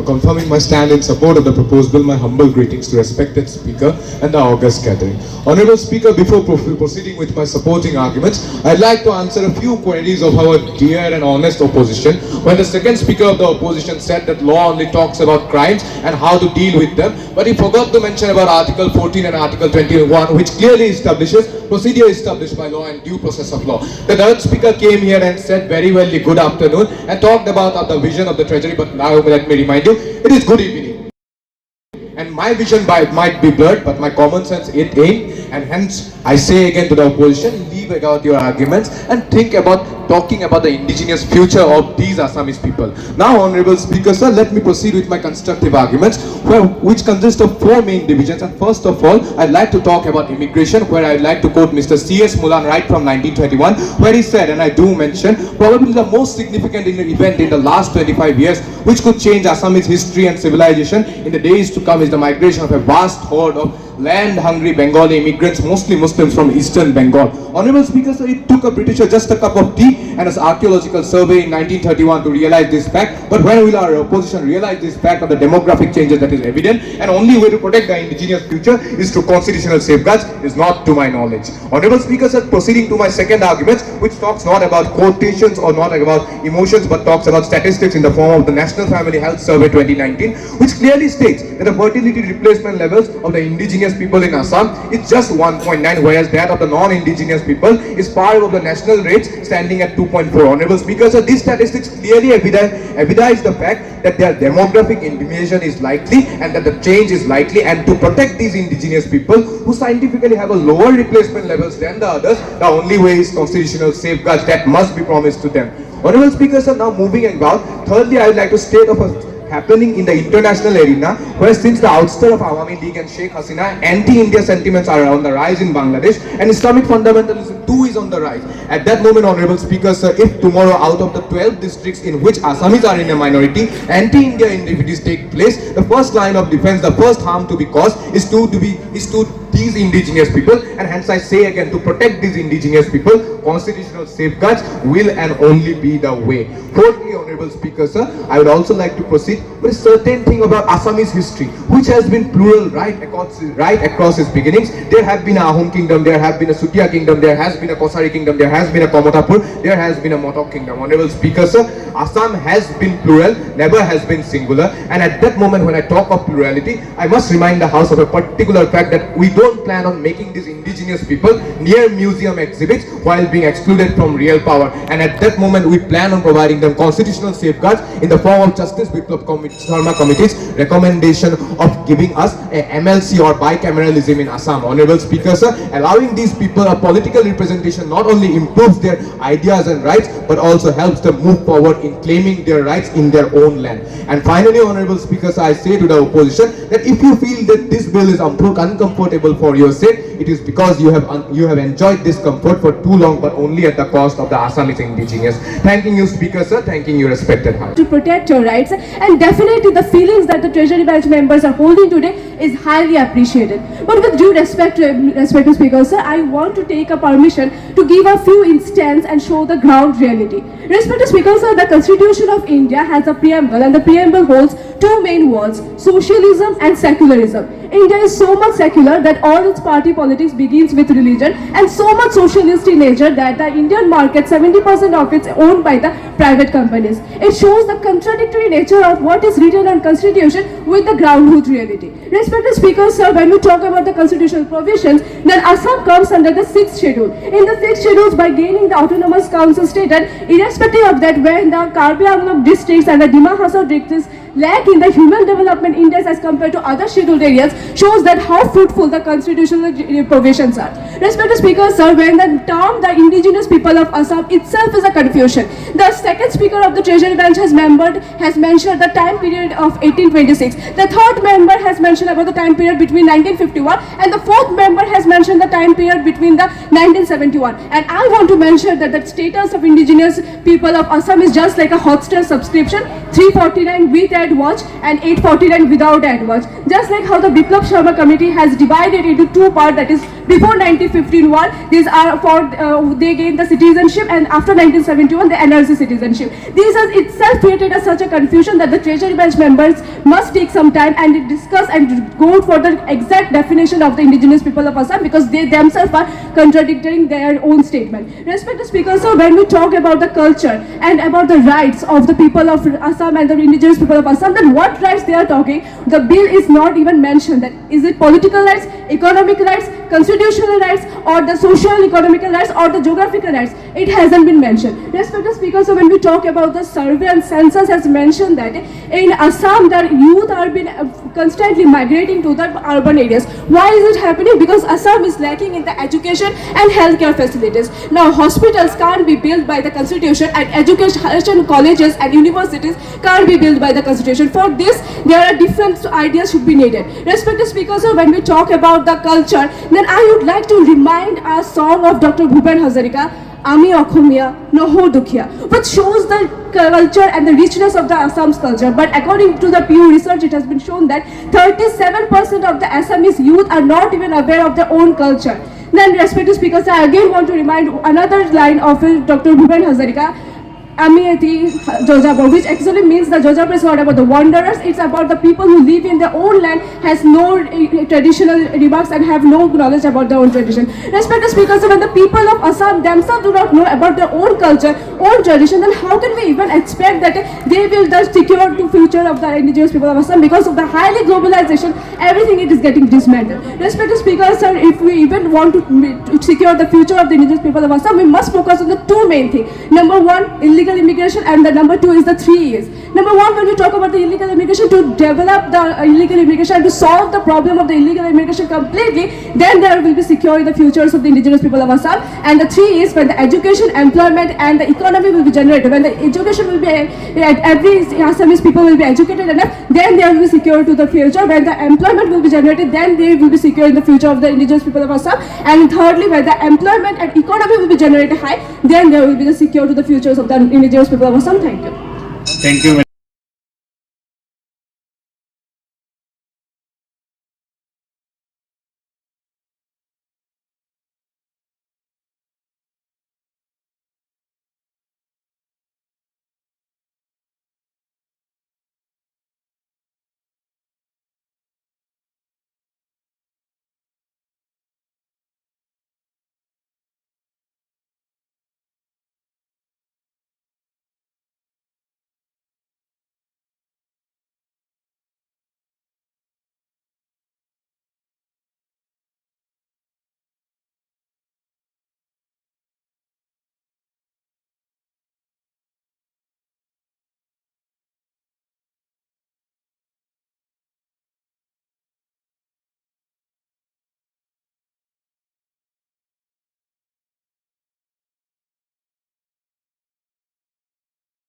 confirming my stand in support of the proposed bill, my humble greetings to respected Speaker and the august gathering. Honourable Speaker, before proceeding with my supporting arguments, I'd like to answer a few queries of our dear and honest opposition. When the second Speaker of the opposition said that law only talks about crimes and how to deal with them, but he forgot to mention about Article 14 and Article 21, which clearly establishes procedure established by law and due process of law. The third Speaker came here and said very well good afternoon and talked about the vision of the Treasury, but now let me remind you, it is good evening. And my vision might be blurred, but my common sense it ain't, and hence I say again to the opposition, leave out your arguments and think about talking about the indigenous future of these Assamese people. Now, Honourable Speaker, sir, let me proceed with my constructive arguments, which consist of four main divisions. And first of all, I'd like to talk about immigration, where I'd like to quote Mr. C.S. Mulan right from 1921, where he said, and I do mention, probably the most significant event in the last 25 years, which could change Assamese history and civilization in the days to come, is the migration of a vast horde of land-hungry Bengali immigrants, mostly Muslims from eastern Bengal. Honourable Speaker, sir, it took a Britisher just a cup of tea and an archaeological survey in 1931 to realize this fact. But when will our opposition realize this fact of the demographic changes that is evident, and only way to protect the indigenous future is through constitutional safeguards, is not to my knowledge. Honourable Speaker, sir, proceeding to my second argument, which talks not about quotations or not about emotions, but talks about statistics in the form of the National Family Health Survey 2019, which clearly states that the fertility replacement levels of the indigenous people in Assam is just 1.9, whereas that of the non-indigenous people is far above the national rates, standing at 2.4. Honourable Speaker, so these statistics clearly evidence the fact that their demographic indication is likely and that the change is likely, and to protect these indigenous people who scientifically have a lower replacement levels than the others, the only way is constitutional safeguards that must be promised to them. Honourable Speaker, sir, now moving about, thirdly, I would like to state of a happening in the international arena, where since the ouster of Awami League and Sheikh Hasina, anti-India sentiments are on the rise in Bangladesh, and Islamic fundamentalism too is on the rise. At that moment, Honourable Speaker, sir, if tomorrow out of the 12 districts in which Assamese are in a minority, anti-India activities take place, the first line of defense, the first harm to be caused is to these indigenous people, and hence I say again, to protect these indigenous people, constitutional safeguards will and only be the way. Fourthly, Honourable Speaker, sir, I would also like to proceed with a certain thing about Assamese history, which has been plural right across its beginnings. There have been a Ahom kingdom, there have been a Sutia kingdom, there has been a Kosari kingdom, there has been a Komotapur, there has been a Motok kingdom. Honourable Speaker, sir, Assam has been plural, never has been singular, and at that moment when I talk of plurality, I must remind the House of a particular fact that we don't plan on making these indigenous people near museum exhibits while being excluded from real power, and at that moment we plan on providing them constitutional safeguards in the form of Justice Biplab Sharma Committee's recommendation of giving us a MLC or bicameralism in Assam. Honourable Speaker, sir, allowing these people a political representation not only improves their ideas and rights, but also helps them move forward in claiming their rights in their own land. And finally, Honourable Speaker, sir, I say to the opposition that if you feel that this bill is uncomfortable for your sake, it is because you have enjoyed this comfort for too long, but only at the cost of the Assamese indigenous. Thanking you, Speaker, sir. Thanking you, respected House. To protect your rights, and definitely the feelings that the Treasury Bench members are holding today is highly appreciated. But with due respect to Speaker, sir, I want to take a permission to give a few instances and show the ground reality. Respected Speaker, sir, the Constitution of India has a preamble, and the preamble holds two main words: socialism and secularism. India is so much secular that all its party politics begins with religion, and so much socialist in nature that the Indian market, 70% of it is owned by the private companies. It shows the contradictory nature of what is written on Constitution with the ground reality. Respected Speaker, sir, when we talk about the constitutional provisions, then Assam comes under the 6th schedule. In the 6th schedule, by gaining the autonomous council status, irrespective of that, when the Karbi Anglong districts and the Dima Hasao districts lack in the human development index as compared to other scheduled areas, shows that how fruitful the constitutional provisions are. Respected Speaker, sir, when the term the indigenous people of Assam itself is a confusion, the second Speaker of the Treasury Bench has mentioned the time period of 1826. The third member has mentioned about the time period between 1951, and the fourth member has mentioned the time period between the 1971. And I want to mention that the status of indigenous people of Assam is just like a Hotstar subscription, 349 with ad watch and 849 without ad watch. Just like how the Biplab Sharma committee has divided into two parts, that is Before 1951, these are for they gained the citizenship, and after 1971, the NRC citizenship. These has itself created such a confusion that the Treasury Bench members must take some time and discuss and go for the exact definition of the indigenous people of Assam, because they themselves are contradicting their own statement. Respected Speaker, so when we talk about the culture and about the rights of the people of Assam and the indigenous people of Assam, then what rights they are talking, the bill is not even mentioned. That is it political rights, economic rights, constitutional rights, or the social economical rights, or the geographical rights. It hasn't been mentioned. Respected Speaker, so when we talk about the survey and census has mentioned that in Assam the youth are been constantly migrating to the urban areas. Why is it happening? Because Assam is lacking in the education and healthcare facilities. Now hospitals can't be built by the constitution, and education colleges and universities can't be built by the constitution. For this there are different ideas should be needed. Respected Speaker, so when we talk about the culture, then I would like to remind a song of Dr. Bhupen Hazarika, Ami Okhomia Noho Dukhia, which shows the culture and the richness of the Assam's culture. But according to the Pew research, it has been shown that 37% of the Assamese youth are not even aware of their own culture. Then, respected speakers, I again want to remind another line of Dr. Bhupen Hazarika, Amiati Jojabo, which actually means that Jojabo is not about the wanderers, it's about the people who live in their own land, has no traditional remarks and have no knowledge about their own tradition. Respected speakers, when the people of Assam themselves do not know about their own culture, own tradition, then how can we even expect that they will thus secure the future of the indigenous people of Assam? Because of the highly globalization, everything it is getting dismantled. Respected speakers, sir, if we even want to secure the future of the indigenous people of Assam, we must focus on the two main things. Number one, illegal immigration, and the number two is the 3 E's. Number one, when we talk about the illegal immigration, to develop the illegal immigration and to solve the problem of the illegal immigration completely, then there will be securing the futures of the indigenous people of Assam. And the 3 E's, when the education, employment and the economy will be generated, when the education will be, every Assamese people will be educated enough, then they will be secure to the future. When the employment will be generated, then they will be secure in the future of the indigenous people of Assam. And thirdly, when the employment and economy will be generated high, then they will be secure to the futures of the indigenous people of Assam. Thank you. Thank you.